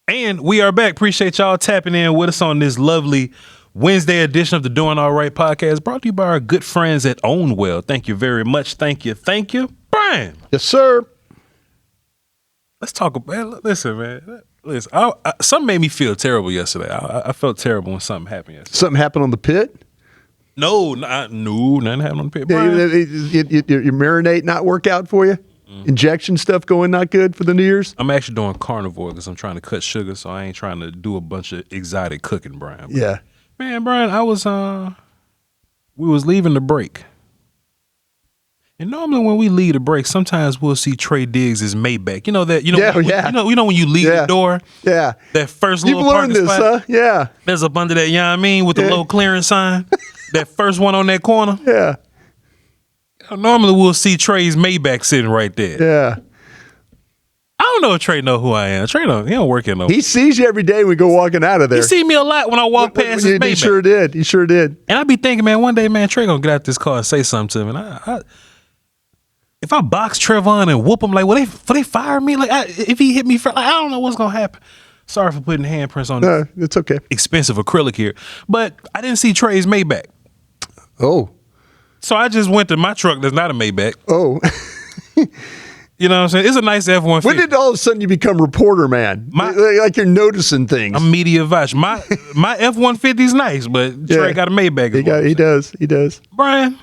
And we are back. Appreciate y'all tapping in with us on this lovely Wednesday edition of the Doin Alright podcast, brought to you by our good friends at Ownwell. Thank you very much. Thank you. Brian. Yes, sir. Let's talk about, listen, man. Listen, something made me feel terrible yesterday. I felt terrible when something happened yesterday. Something happened on the pit? No, nothing happened on the pit, Brian. Your marinate not work out for you? Injection stuff going not good for the New Year's? I'm actually doing carnivore because I'm trying to cut sugar, so I ain't trying to do a bunch of exotic cooking, Brian. Yeah. Man, Brian, we was leaving the break. And normally when we leave the break, sometimes we'll see Trey Diggs' Maybach. You know that, when you leave the door? Yeah. That first You've little parking learned this, spot. huh? Yeah. There's up under that, you know what I mean, with the low clearance sign. That first one on that corner. Yeah. Normally we'll see Trey's Maybach sitting right there. Yeah. I don't know if Trey know who I am. Trey he don't work here no. He sees you every day when we go walking out of there. He see me a lot when I walk past his Maybach. He sure did. And I be thinking, man, one day, man, Trey gonna get out this car and say something to me. And if I box Trevon and whoop him, like, will they fire me? Like, if he hit me, I don't know what's gonna happen. Sorry for putting handprints on this it's okay. expensive acrylic here, but I didn't see Trey's Maybach. Oh. So I just went to my truck that's not a Maybach. Oh. You know what I'm saying? It's a nice F-150. When did all of a sudden you become reporter, man? Like you're noticing things. I'm media Voch. My F-150 is nice, but Trey got a Maybach. He does. Brian,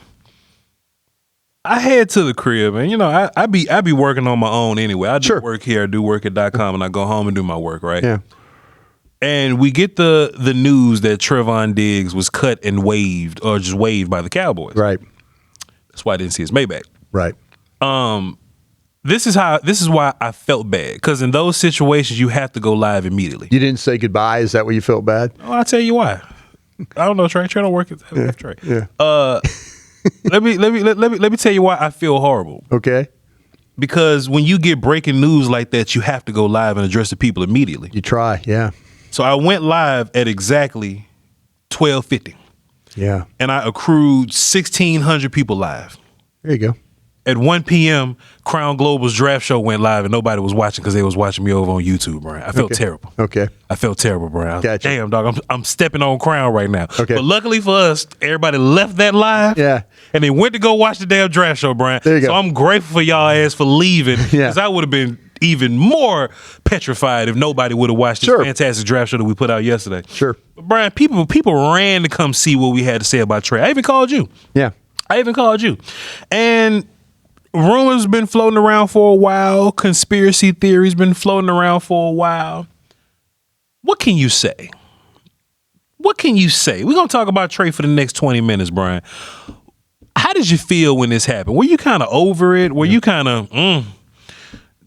I head to the crib, and I be working on my own anyway. I do work here, I do work at .com, and I go home and do my work, right? Yeah. And we get the news that Trevon Diggs was cut and waived, or just waived by the Cowboys. Right. That's why I didn't see his Maybach. Right. This is why I felt bad, because in those situations you have to go live immediately. You didn't say goodbye. Is that why you felt bad? Oh, I'll tell you why. I don't know, Trey. Trey don't work at Trey. Yeah. Let me tell you why I feel horrible. Okay. Because when you get breaking news like that, you have to go live and address the people immediately. You try, yeah. So I went live at exactly 12:50. Yeah. And I accrued 1,600 people live. There you go. At 1 p.m., Crown Global's draft show went live, and nobody was watching because they was watching me over on YouTube, Brian. I felt terrible. Okay. I felt terrible, Brian. Gotcha. Damn, dog, I'm stepping on Crown right now. Okay. But luckily for us, everybody left that live. Yeah. And they went to go watch the damn draft show, Brian. There you go. So I'm grateful for y'all ass for leaving, Yeah. because I would have been even more petrified if nobody would have watched this fantastic draft show that we put out yesterday. Sure. But Brian, people ran to come see what we had to say about Trey. I even called you. Yeah. And rumors been floating around for a while. Conspiracy theories been floating around for a while. What can you say? We're going to talk about Trey for the next 20 minutes, Brian. How did you feel when this happened? Were you kind of over it? Were you kind of,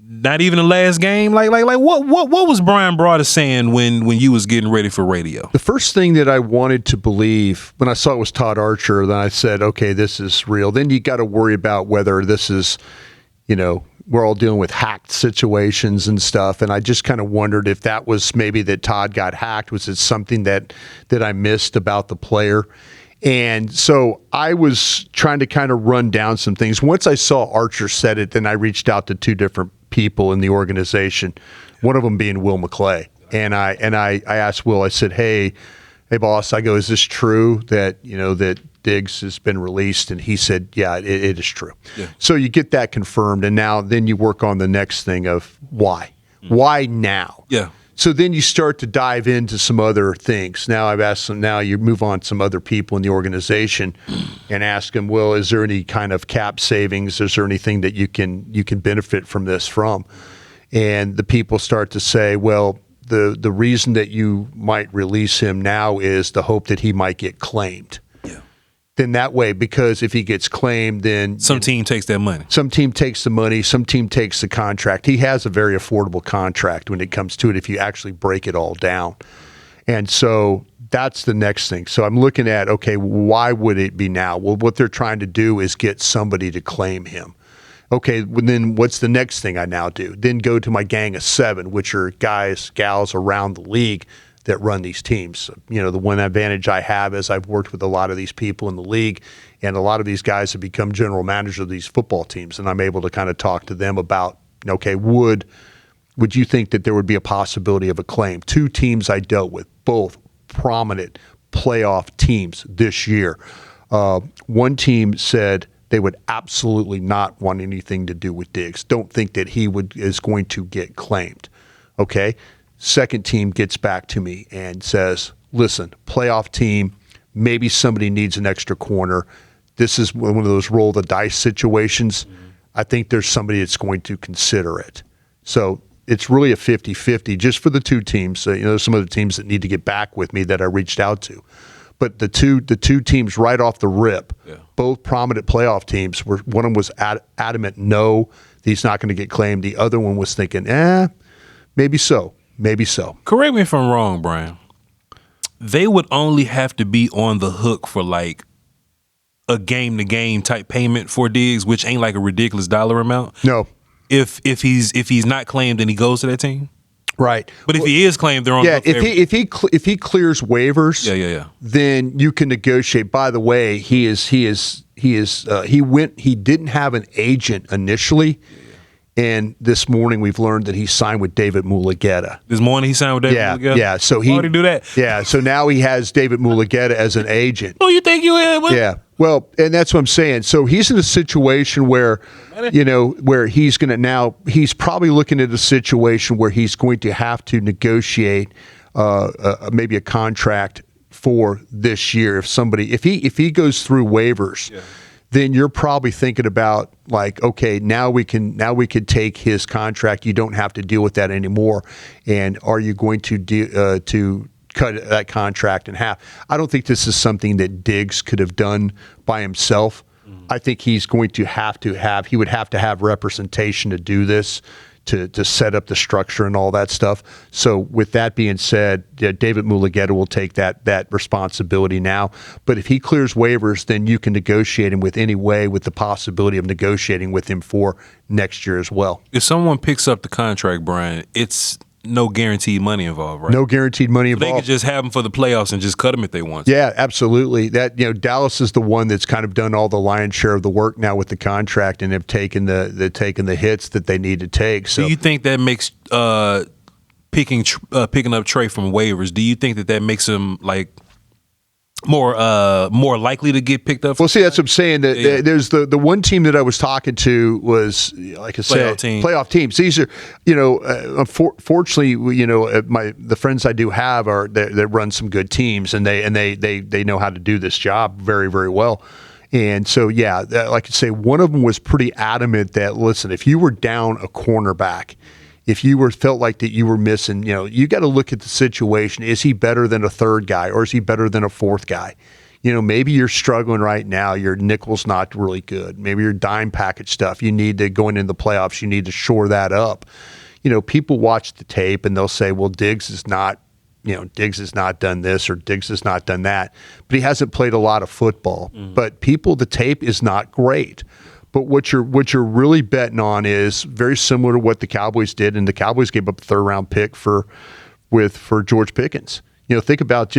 not even the last game? Like what was Bryan Broaddus saying when you was getting ready for radio? The first thing that I wanted to believe when I saw it was Todd Archer, then I said, okay, this is real. Then you got to worry about whether this is, we're all dealing with hacked situations and stuff. And I just kind of wondered if that was maybe that Todd got hacked. Was it something that I missed about the player? And so I was trying to kind of run down some things. Once I saw Archer said it, then I reached out to two different people in the organization, one of them being Will McClay. And I asked Will, I said, hey boss, I go, is this true that, that Diggs has been released? And he said, yeah, it is true. Yeah. So you get that confirmed. And then you work on the next thing of why? Why now? Yeah. So then you start to dive into some other things. Now I've asked them, now you move on to some other people in the organization and ask them, well, is there any kind of cap savings? Is there anything that you can benefit from this from? And the people start to say, well, the reason that you might release him now is the hope that he might get claimed. Then that way, because if he gets claimed, then some team takes that money. Some team takes the money. Some team takes the contract. He has a very affordable contract when it comes to it if you actually break it all down. And so that's the next thing. So I'm looking at, okay, why would it be now? Well, what they're trying to do is get somebody to claim him. Okay, well, then what's the next thing I now do? Then go to my gang of 7, which are guys, gals around the league that run these teams. The one advantage I have is I've worked with a lot of these people in the league, and a lot of these guys have become general managers of these football teams, and I'm able to kind of talk to them about, okay, would would you think that there would be a possibility of a claim? Two teams I dealt with, both prominent playoff teams this year. One team said they would absolutely not want anything to do with Diggs. Don't think that he is going to get claimed. Okay. Second team gets back to me and says, listen, playoff team, maybe somebody needs an extra corner. This is one of those roll the dice situations. I think there's somebody that's going to consider it. So it's really a 50-50 just for the two teams. There's some other teams that need to get back with me that I reached out to. But the two teams right off the rip, both prominent playoff teams, one of them was adamant, no, he's not going to get claimed. The other one was thinking, maybe so, maybe so. Correct me if I'm wrong, Brian. They would only have to be on the hook for like a game-to-game type payment for Diggs, which ain't like a ridiculous dollar amount. No. If he's not claimed and he goes to that team. Right. But if he is claimed, they're on. Yeah, if he clears waivers, then you can negotiate. By the way, he didn't have an agent initially, and this morning we've learned that he signed with David Mulugeta. This morning he signed with David Mulugeta? Yeah, so why would he do that? Yeah, so now he has David Mulugeta as an agent. Oh, you think you had? Yeah. Well, and that's what I'm saying. So he's in a situation where, where he's probably looking at a situation where he's going to have to negotiate maybe a contract for this year. If he goes through waivers, then you're probably thinking about like, okay, now we can take his contract. You don't have to deal with that anymore. And are you going to cut that contract in half? I don't think this is something that Diggs could have done by himself. I think he's going to have representation to do this, to set up the structure and all that stuff. So with that being said, David Mulugeta will take that responsibility now. But if he clears waivers, then you can negotiate him with any way, with the possibility of negotiating with him for next year as well. If someone picks up the contract, Brian, it's no guaranteed money involved, right? No guaranteed money involved. They could just have them for the playoffs and just cut them if they want. Yeah, absolutely. That Dallas is the one that's kind of done all the lion's share of the work now with the contract, and have taken the hits that they need to take. So, do you think that makes picking up Trey from waivers? Do you think that makes him like more likely to get picked up? Well, see, that's what I'm saying. There's the one team that I was talking to was, like I said, playoff teams. These are, unfortunately, the friends I do have that run some good teams, and they know how to do this job very, very well. And so, like I say, one of them was pretty adamant that, listen, if you were down a cornerback, if you felt like that you were missing, you got to look at the situation. Is he better than a third guy, or is he better than a fourth guy? Maybe you're struggling right now. Your nickel's not really good. Maybe your dime package stuff, you need to, going into the playoffs, you need to shore that up. People watch the tape and they'll say, well, Diggs has not done this, or Diggs has not done that, but he hasn't played a lot of football. Mm-hmm. But the tape is not great. But what you're really betting on is very similar to what the Cowboys did, and the Cowboys gave up a third-round pick for George Pickens. Think about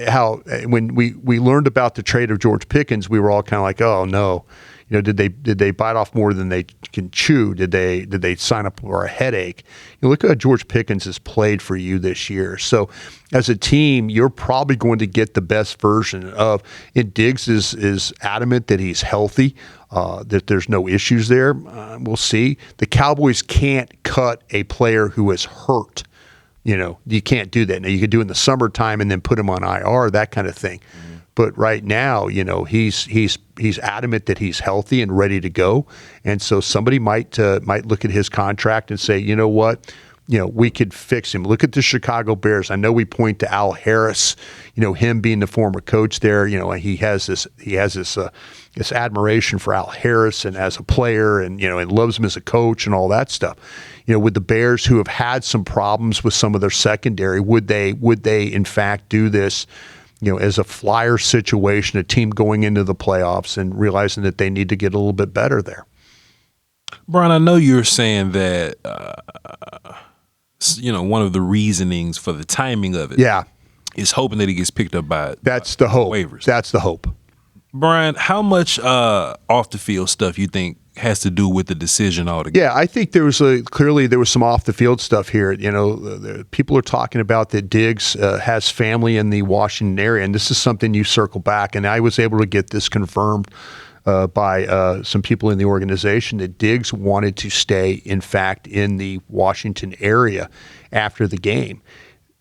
how when we learned about the trade of George Pickens, we were all kind of like, oh no, did they bite off more than they can chew? Did they sign up for a headache? Look at how George Pickens has played for you this year. So as a team, you're probably going to get the best version of it. Diggs is adamant that he's healthy, that there's no issues there. We'll see. The Cowboys can't cut a player who is hurt. You can't do that. Now, you could do it in the summertime and then put him on IR, that kind of thing. Mm-hmm. But right now, he's adamant that he's healthy and ready to go. And so somebody might look at his contract and say, you know what? We could fix him. Look at the Chicago Bears. I know we point to Al Harris, him being the former coach there. He has this admiration for Al Harris and as a player, and and loves him as a coach and all that stuff. With the Bears, who have had some problems with some of their secondary, would they in fact do this, as a flyer situation, a team going into the playoffs and realizing that they need to get a little bit better there? Brian, I know you're saying that one of the reasonings for the timing of it, is hoping that he gets picked up by that's the hope. Waivers. That's the hope. Brian, how much off the field stuff you think has to do with the decision altogether? Yeah, I think there was some off the field stuff here. You know, people are talking about that Diggs has family in the Washington area, and this is something you circle back. And I was able to get this confirmed by some people in the organization that Diggs wanted to stay, in fact, in the Washington area after the game.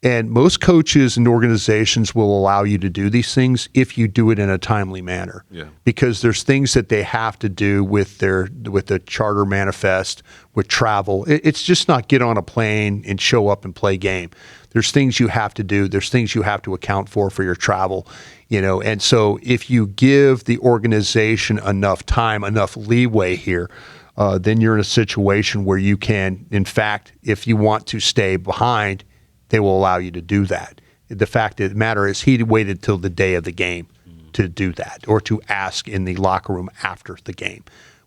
And most coaches and organizations will allow you to do these things if you do it in a timely manner. Yeah. Because there's things that they have to do with the charter manifest, with travel. It's just not get on a plane and show up and play game. There's things you have to do. There's things you have to account for your travel, you know. And so if you give the organization enough time, enough leeway here, then you're in a situation where you can, in fact, if you want to stay behind, they will allow you to do that. The fact of the matter is he waited till the day of the game to do that, or to ask in the locker room after the game,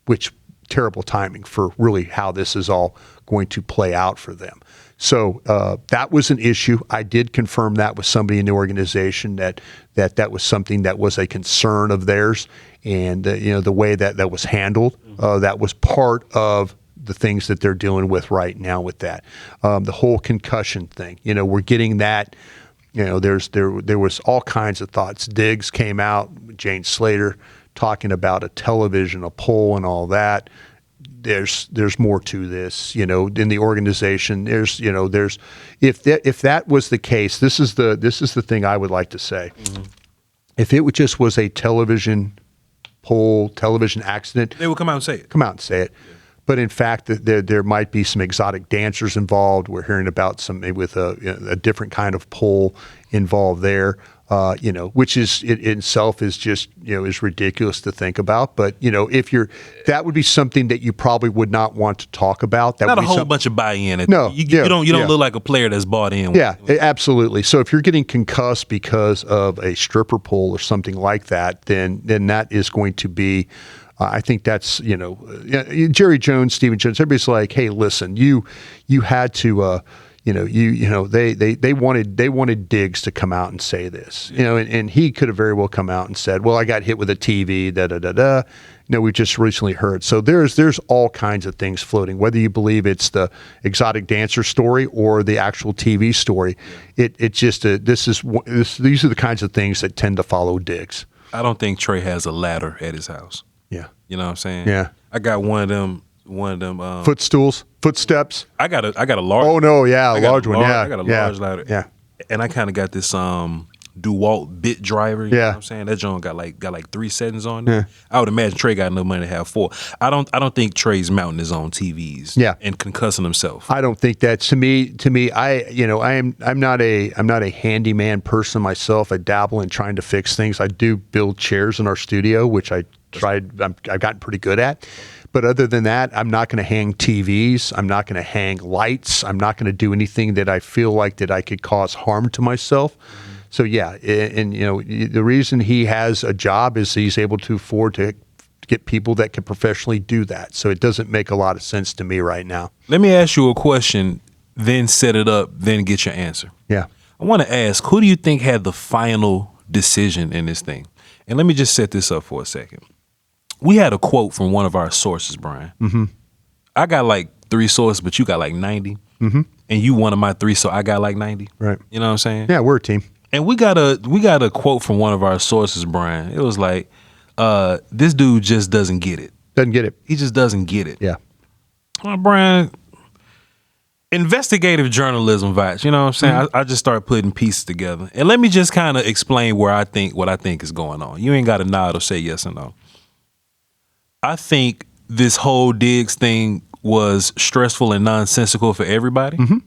which terrible timing for really how this is all going to play out for them. So that was an issue. I did confirm that with somebody in the organization that was something that was a concern of theirs, and you know, the way that was handled, that was part of the things that they're dealing with right now with that. The whole concussion thing, you know, we're getting that. You know, there was all kinds of thoughts. Diggs came out, Jane Slater, talking about a television, a poll, and all that. There's more to this, you know, in the organization. There's if that was the case, this is the thing I would like to say. Mm-hmm. If it just was a television poll, television accident, they would come out and say it. Yeah. But in fact, there might be some exotic dancers involved. We're hearing about some maybe with a different kind of poll involved there. You know, which is it itself is just, you know, is ridiculous to think about. But you know, that would be something that you probably would not want to talk about. That not would a whole bunch of buy-in. No, you don't look like a player that's bought in. Yeah, absolutely. So if you're getting concussed because of a stripper pole or something like that, then that is going to be. I think that's, you know, Jerry Jones, Stephen Jones. Everybody's like, hey, listen, you had to. They wanted Diggs to come out and say this, you know, and he could have very well come out and said, well, I got hit with a TV, da. No, we just recently heard. So there's all kinds of things floating, whether you believe it's the exotic dancer story or the actual TV story. These are the kinds of things that tend to follow Diggs. I don't think Trey has a ladder at his house. Yeah. You know what I'm saying? Yeah. I got one of them footstools, footsteps. I got a large. Oh no, yeah, a large one. Yeah, I got a large ladder. Yeah, and I kind of got this DeWalt bit driver. You know what I'm saying? That joint got like 3 settings on it. Yeah. I would imagine Trey got enough money to have 4. I don't think Trey's mounting his own TVs. Yeah. And concussing himself. I don't think that. To me, I'm not a handyman person myself. I dabble in trying to fix things. I do build chairs in our studio, which I've gotten pretty good at. But other than that, I'm not going to hang TVs. I'm not going to hang lights. I'm not going to do anything that I feel like that I could cause harm to myself. Mm-hmm. So yeah, and you know, the reason he has a job is he's able to afford to get people that can professionally do that. So it doesn't make a lot of sense to me right now. Let me ask you a question, then set it up, then get your answer. Yeah. I want to ask, who do you think had the final decision in this thing? And let me just set this up for a second. We had a quote from one of our sources, Bryan. Mm-hmm. I got like 3 sources, but you got like 90. Mm-hmm. And you one of my 3, so I got like 90. Right. You know what I'm saying? Yeah, we're a team. And we got a quote from one of our sources, Bryan. It was like, this dude just doesn't get it. Doesn't get it. He just doesn't get it. Yeah. Bryan, investigative journalism vibes. You know what I'm saying? Mm-hmm. I just start putting pieces together. And let me just kind of explain what I think is going on. You ain't got to nod or say yes or no. I think this whole Diggs thing was stressful and nonsensical for everybody. Mm-hmm.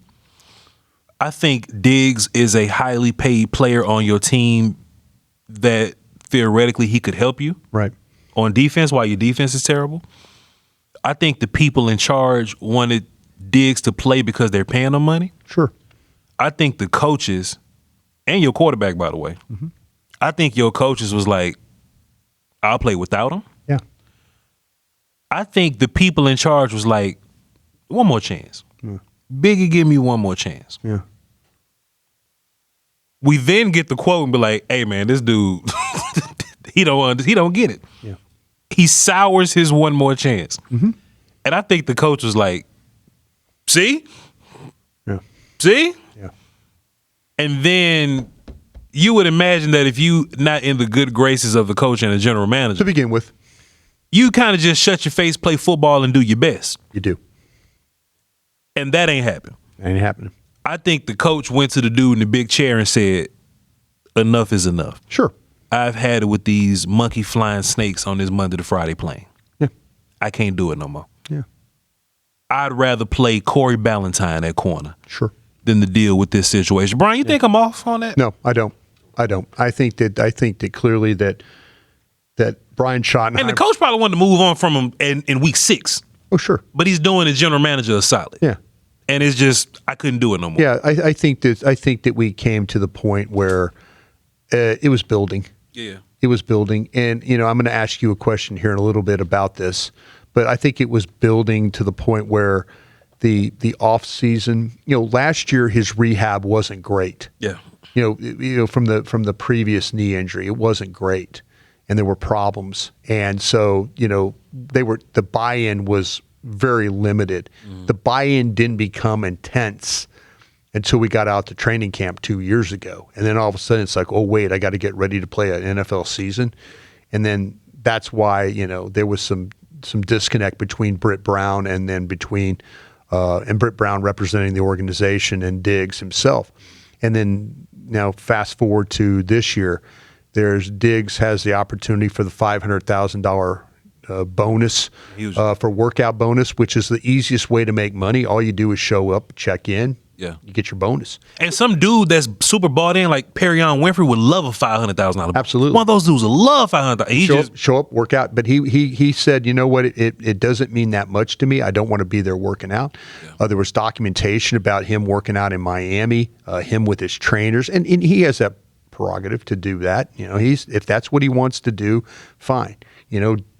I think Diggs is a highly paid player on your team that theoretically he could help you right on defense while your defense is terrible. I think the people in charge wanted Diggs to play because they're paying him money. Sure. I think the coaches and your quarterback, by the way, mm-hmm. I think your coaches was like, I'll play without him. Yeah. I think the people in charge was like, one more chance. Yeah. Biggie, give me one more chance. Yeah. We then get the quote and be like, hey man, this dude, he don't get it. Yeah. He sours his one more chance. Mm-hmm. And I think the coach was like, see? Yeah. See? Yeah. And then you would imagine that if you not in the good graces of the coach and the general manager. To begin with. You kind of just shut your face, play football, and do your best. You do. And that ain't happened. Ain't happening. I think the coach went to the dude in the big chair and said, enough is enough. Sure. I've had it with these monkey flying snakes on this Monday to Friday plane. Yeah. I can't do it no more. Yeah. I'd rather play Corey Ballantyne at corner. Sure. Than to deal with this situation. Brian, you think I'm off on that? No, I don't. I think that clearly that Brian Schottenheimer. And the coach probably wanted to move on from him in week 6. Oh, sure. But he's doing the general manager a solid. Yeah. And it's just, I couldn't do it no more. Yeah, I think that we came to the point where it was building. Yeah. It was building. And, I'm going to ask you a question here in a little bit about this. But I think it was building to the point where the off season, last year his rehab wasn't great. Yeah. From the previous knee injury, it wasn't great. And there were problems. And so, the buy-in was very limited. Mm. The buy-in didn't become intense until we got out to training camp 2 years ago. And then all of a sudden it's like, oh, wait, I got to get ready to play an NFL season. And then that's why, there was some disconnect between Britt Brown and then between and Britt Brown representing the organization and Diggs himself. And then now fast forward to this year, Diggs has the opportunity for the $500,000 bonus for workout bonus, which is the easiest way to make money. All you do is show up, check in. Yeah, you get your bonus. And some dude that's super bought in, like Perrion Winfrey, would love a $500,000. Absolutely, one of those dudes would love $500,000. He show up, work out. But he said, you know what? It doesn't mean that much to me. I don't want to be there working out. Yeah. There was documentation about him working out in Miami, him with his trainers, and he has that prerogative to do that. If that's what he wants to do, fine.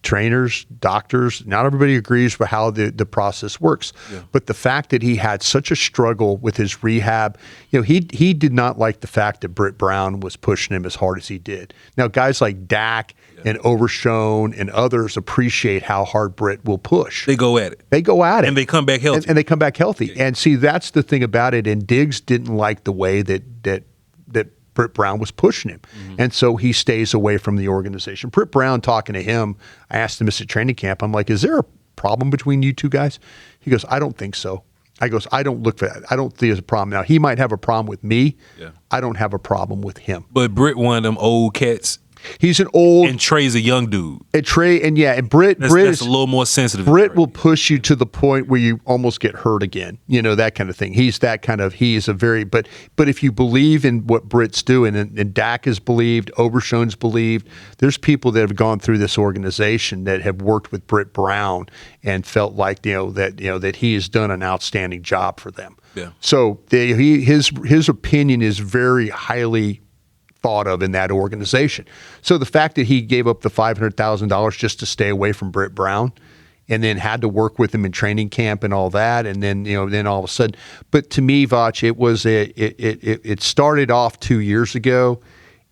Trainers, doctors, not everybody agrees with how the process works. Yeah. But the fact that he had such a struggle with his rehab, he did not like the fact that Britt Brown was pushing him as hard as he did. Now, guys like Dak and Overshone and others appreciate how hard Britt will push. They go at it. And they come back healthy. And they come back healthy. Yeah. And see, that's the thing about it. And Diggs didn't like the way that Britt Brown was pushing him. Mm-hmm. And so he stays away from the organization. Britt Brown, talking to him, I asked him at training camp, I'm like, is there a problem between you two guys? He goes, I don't think so. I don't look for that. I don't think there's a problem. Now, he might have a problem with me. Yeah. I don't have a problem with him. But Britt, one of them old cats. He's an old, and Trey's a young dude. And Britt that's is a little more sensitive. Britt will push you to the point where you almost get hurt again. That kind of thing. He is a very, but if you believe in what Britt's doing, and Dak has believed, Overshone's believed, there's people that have gone through this organization that have worked with Britt Brown and felt like that he has done an outstanding job for them. Yeah. So his opinion is very highly thought of in that organization. So the fact that he gave up the $500,000 just to stay away from Britt Brown, and then had to work with him in training camp and all that, and then then all of a sudden, but to me, Voch, it started off 2 years ago,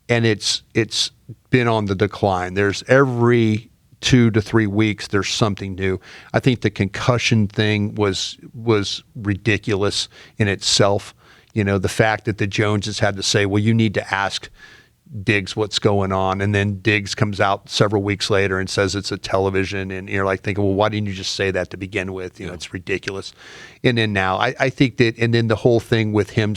and it's been on the decline. There's every 2 to 3 weeks there's something new. I think the concussion thing was ridiculous in itself. The fact that the Joneses had to say, well, you need to ask Diggs what's going on. And then Diggs comes out several weeks later and says it's a television. And you're like thinking, well, why didn't you just say that to begin with? It's ridiculous. And then now I think that, and then the whole thing with him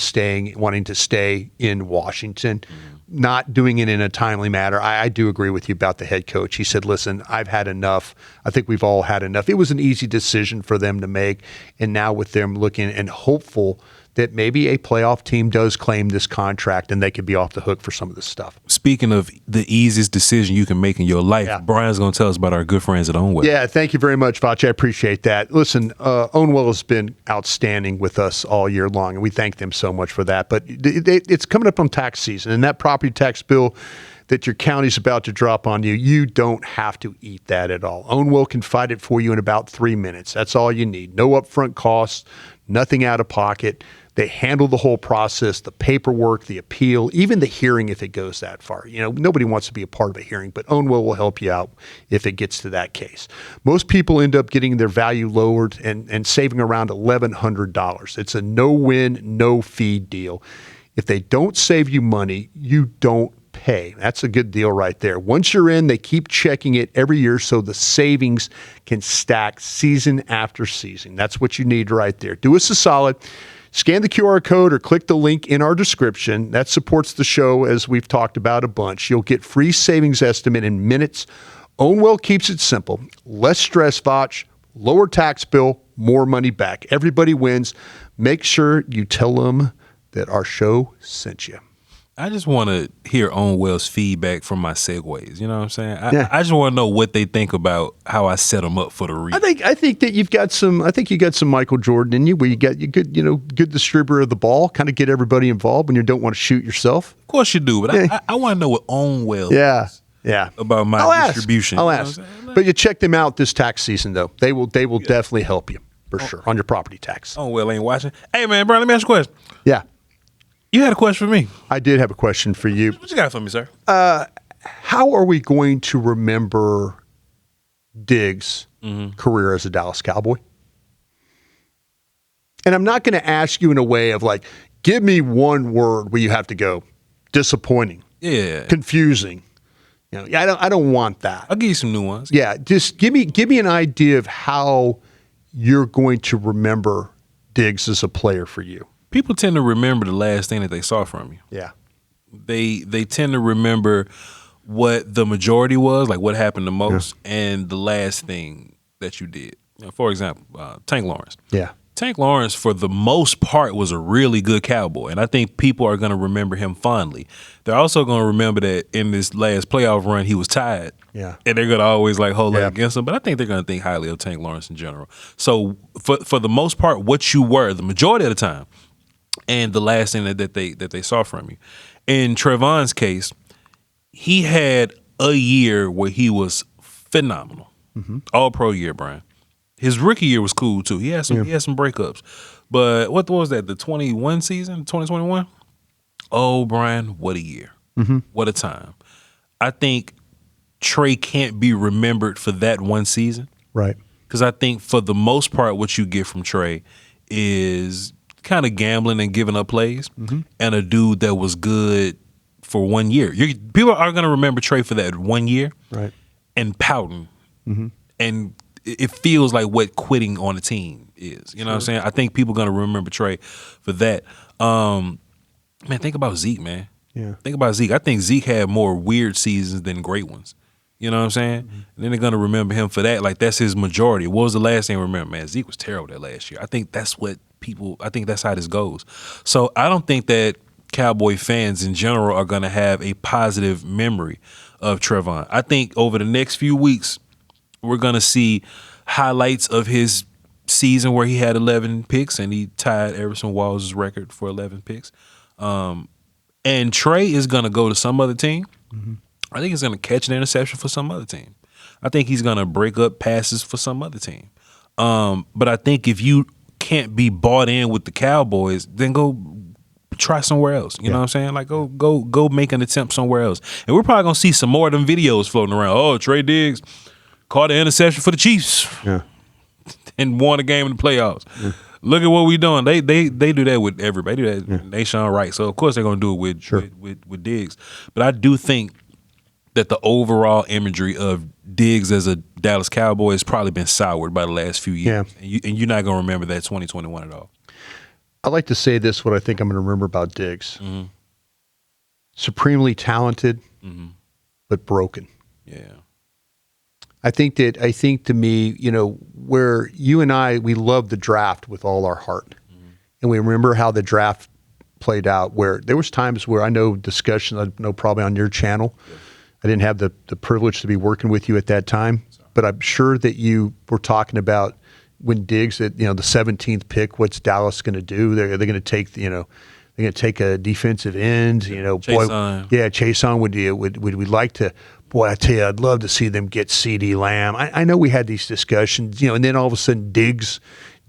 wanting to stay in Washington, not doing it in a timely manner. I do agree with you about the head coach. He said, listen, I've had enough. I think we've all had enough. It was an easy decision for them to make. And now with them looking and hopeful that maybe a playoff team does claim this contract and they could be off the hook for some of this stuff. Speaking of the easiest decision you can make in your life, Brian's going to tell us about our good friends at Ownwell. Yeah, thank you very much, Voch. I appreciate that. Listen, Ownwell has been outstanding with us all year long, and we thank them so much for that. But it's coming up on tax season, and that property tax bill that your county's about to drop on you, you don't have to eat that at all. Ownwell can fight it for you in about 3 minutes. That's all you need. No upfront costs, nothing out of pocket. They handle the whole process, the paperwork, the appeal, even the hearing if it goes that far. Nobody wants to be a part of a hearing, but Ownwell will help you out if it gets to that case. Most people end up getting their value lowered and saving around $1,100. It's a no-win, no-fee deal. If they don't save you money, you don't pay. That's a good deal right there. Once you're in, they keep checking it every year so the savings can stack season after season. That's what you need right there. Do us a solid. Scan the QR code or click the link in our description. That supports the show, as we've talked about a bunch. You'll get free savings estimate in minutes. Ownwell keeps it simple. Less stress, Voch, lower tax bill, more money back. Everybody wins. Make sure you tell them that our show sent you. I just want to hear Ownwell's feedback from my segues. You know what I'm saying? I just want to know what they think about how I set them up for the read. I think that you've got some. I think you got some Michael Jordan in you, where you good, good distributor of the ball. Kind of get everybody involved when you don't want to shoot yourself. Of course you do, but I want to know what Ownwell. Yeah. About my distribution. I'll ask. But you check them out this tax season, though. They will definitely help you for sure on your property tax. Ownwell ain't watching. Hey man, Brian, let me ask you a question. Yeah. You had a question for me. I did have a question for you. What you got for me, sir? How are we going to remember Diggs' career as a Dallas Cowboy? And I'm not going to ask you in a way of like, give me one word where you have to go disappointing, confusing. I don't want that. I'll give you some new ones. Yeah, just give me an idea of how you're going to remember Diggs as a player for you. People tend to remember the last thing that they saw from you. Yeah. They tend to remember what the majority was, like what happened the most, and the last thing that you did. For example, Tank Lawrence. Yeah. Tank Lawrence, for the most part, was a really good Cowboy, and I think people are going to remember him fondly. They're also going to remember that in this last playoff run, he was tired. Yeah. And they're going to always hold that against him, but I think they're going to think highly of Tank Lawrence in general. So for the most part, what you were, the majority of the time, and the last thing that they saw from you. In Trevon's case, he had a year where he was phenomenal. All pro year, Brian. His rookie year was cool too. He had some breakups. But what was that, the 21 season, 2021? Oh, Brian, what a year. What a time. I think Trey can't be remembered for that one season. Right. Because I think for the most part what you get from Trey is kind of gambling and giving up plays, and a dude that was good for 1 year. People are going to remember Trey for that 1 year, right? And pouting, and it feels like what quitting on a team is. You know what I'm saying? I think people are going to remember Trey for that. Man, think about Zeke, man. Yeah. Think about Zeke. I think Zeke had more weird seasons than great ones. You know what I'm saying? And then they're going to remember him for that. Like, that's his majority. What was the last thing I remember? Man, Zeke was terrible that last year. I think that's how this goes. So I don't think that Cowboy fans in general are going to have a positive memory of Trevon. I think over the next few weeks, we're going to see highlights of his season where he had 11 picks and he tied Everson Walls' record for 11 picks. And Trey is going to go to some other team. I think he's going to catch an interception for some other team. I think he's going to break up passes for some other team. But I think if you can't be bought in with the Cowboys, then go try somewhere else. You know what I'm saying? Like go make an attempt somewhere else. And we're probably gonna see some more of them videos floating around. Oh, Trey Diggs caught an interception for the Chiefs. And won a game in the playoffs. Look at what we doing. They do that with everybody. They do that Nation Wright. So of course they're gonna do it with Diggs. But I do think that the overall imagery of Diggs as a Dallas Cowboy has probably been soured by the last few years. And you're not going to remember that 2021 at all. I like to say this, what I think I'm going to remember about Diggs. Supremely talented, but broken. Yeah. I think to me, where you and I, we love the draft with all our heart. And we remember how the draft played out, where there was times where I know discussion, I know probably on your channel, I didn't have the privilege to be working with you at that time, but I'm sure that you were talking about when Diggs at the 17th pick, what's Dallas going to do? They're going to take they're going to take a defensive end. Chase on. Would we like to? Boy, I tell you, I'd love to see them get CeeDee Lamb. I know we had these discussions, and then all of a sudden Diggs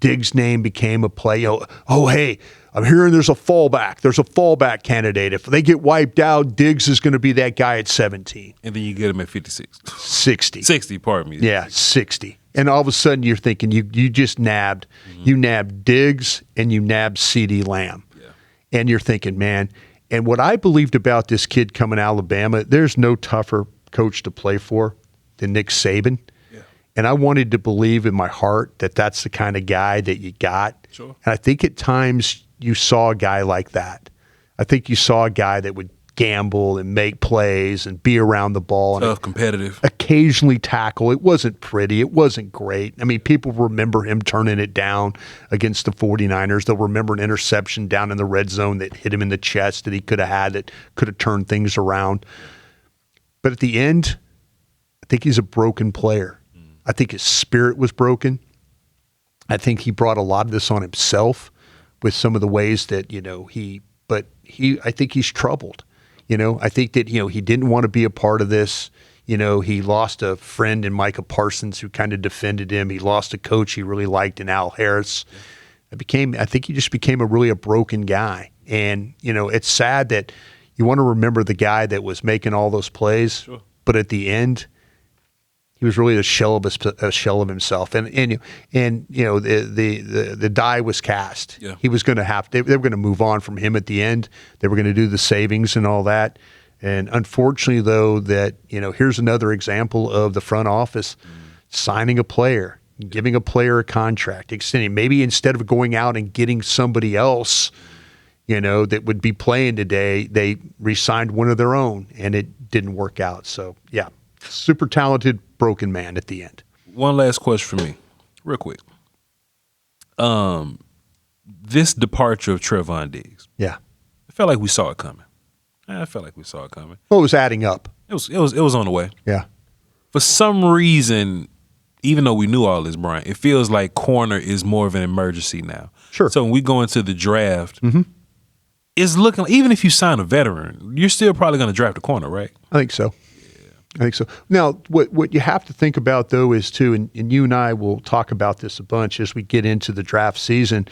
Diggs' name became a play. Oh, hey, I'm hearing there's a fallback. There's a fallback candidate. If they get wiped out, Diggs is going to be that guy at 17. And then you get him at 56. 60. 60, pardon me. Yeah, 60. And all of a sudden you're thinking you just nabbed. You nabbed Diggs and you nabbed CeeDee Lamb. Yeah. And you're thinking, man, and what I believed about this kid coming out of Alabama, there's no tougher coach to play for than Nick Saban. Yeah. And I wanted to believe in my heart that that's the kind of guy that you got. Sure. And I think at times you saw a guy like that. I think you saw a guy that would gamble and make plays and be around the ball. Tough, competitive. Occasionally tackle. It wasn't pretty. It wasn't great. I mean, people remember him turning it down against the 49ers. They'll remember an interception down in the red zone that hit him in the chest that he could have had that could have turned things around. But at the end, I think he's a broken player. I think his spirit was broken. I think he brought a lot of this on himself with some of the ways that, I think he's troubled. I think that, he didn't want to be a part of this. He lost a friend in Micah Parsons who kind of defended him. He lost a coach he really liked in Al Harris. I think he just became a broken guy. And, it's sad that you want to remember the guy that was making all those plays, Sure. But at the end, he was really a shell of himself. And the die was cast. Yeah. He was going to they were going to move on from him at the end. They were going to do the savings and all that. And unfortunately, though, that, here's another example of the front office signing a player, giving a player a contract, extending. Maybe instead of going out and getting somebody else, that would be playing today, they re-signed one of their own, and it didn't work out. So, yeah, super talented, broken man at the end. One last question for me, real quick. This departure of Trevon Diggs. Yeah. I felt like we saw it coming. Well, it was adding up. It was on the way. Yeah. For some reason, even though we knew all this, Bryan, it feels like corner is more of an emergency now. Sure. So when we go into the draft, it's looking, even if you sign a veteran, you're still probably going to draft a corner, right? I think so. I think so. Now, what you have to think about, though, is too, and you and I will talk about this a bunch as we get into the draft season,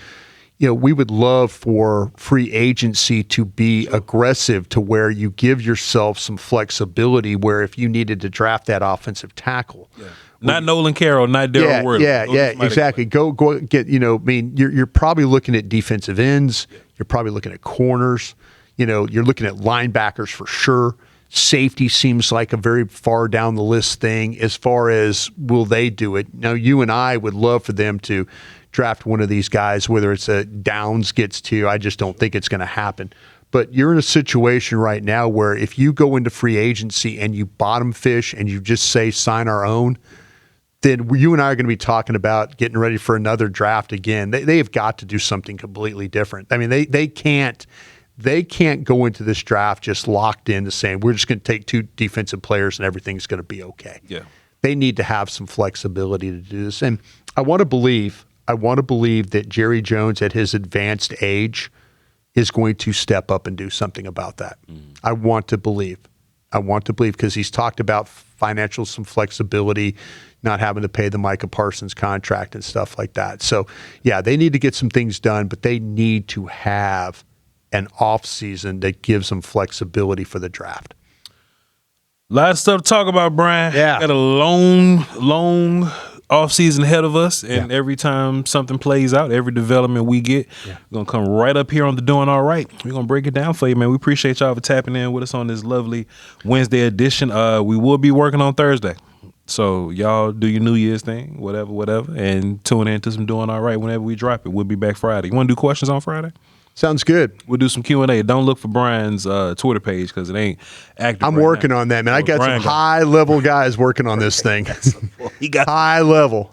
we would love for free agency to be aggressive to where you give yourself some flexibility where if you needed to draft that offensive tackle. Yeah. Not Nolan Carroll, not Darryl Worley. Yeah, exactly. Go get, you're probably looking at defensive ends. Yeah. You're probably looking at corners. You're looking at linebackers for sure. Safety seems like a very far down the list thing as far as will they do it. Now, you and I would love for them to draft one of these guys, whether it's a Downs gets to. I just don't think it's going to happen. But you're in a situation right now where if you go into free agency and you bottom fish and you just say sign our own, then you and I are going to be talking about getting ready for another draft again. They have got to do something completely different. I mean, they can't go into this draft just locked into saying we're just going to take two defensive players and everything's going to be okay. Yeah. They need to have some flexibility to do this. And I want to believe that Jerry Jones at his advanced age is going to step up and do something about that. I want to believe because he's talked about some flexibility, not having to pay the Micah Parsons contract and stuff like that. So, yeah, they need to get some things done, but they need to have an off season that gives them flexibility for the draft. A lot of stuff to talk about, Bryan. Yeah. Got a long off season ahead of us, and every time something plays out, every development we get, we're going to come right up here on the Doing All Right. We're going to break it down for you, man. We appreciate y'all for tapping in with us on this lovely Wednesday edition. We will be working on Thursday. So y'all do your New Year's thing, whatever, and tune in to some Doing All Right whenever we drop it. We'll be back Friday. You want to do questions on Friday? Sounds good. We'll do some Q&A. Don't look for Bryan's Twitter page because it ain't active. I'm working on that, man. I got some high-level guys working on this thing. He got high level.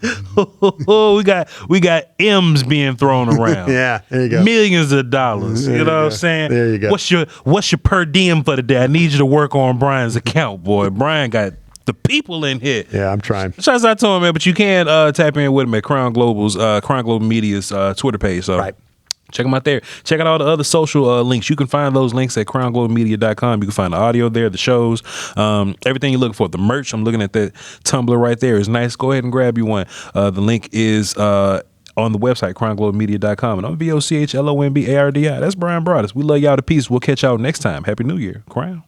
we got M's being thrown around. Yeah, there you go. Millions of dollars. You know what I'm saying? There you go. What's your per diem for the day? I need you to work on Bryan's account, boy. Bryan got the people in here. Yeah, I'm trying. Shouts out to him, man. But you can tap in with him at Crown Global Media's Twitter page. So. Right. Check them out there. Check out all the other social links. You can find those links at crownglobalmedia.com. You can find the audio there, the shows, everything you're looking for. The merch, I'm looking at that Tumblr right there. It's nice. Go ahead and grab you one. The link is on the website, crownglobmedia.com. And I'm VOCHLOMBARDI. That's Bryan Broaddus. We love y'all to peace. We'll catch y'all next time. Happy New Year. Crown.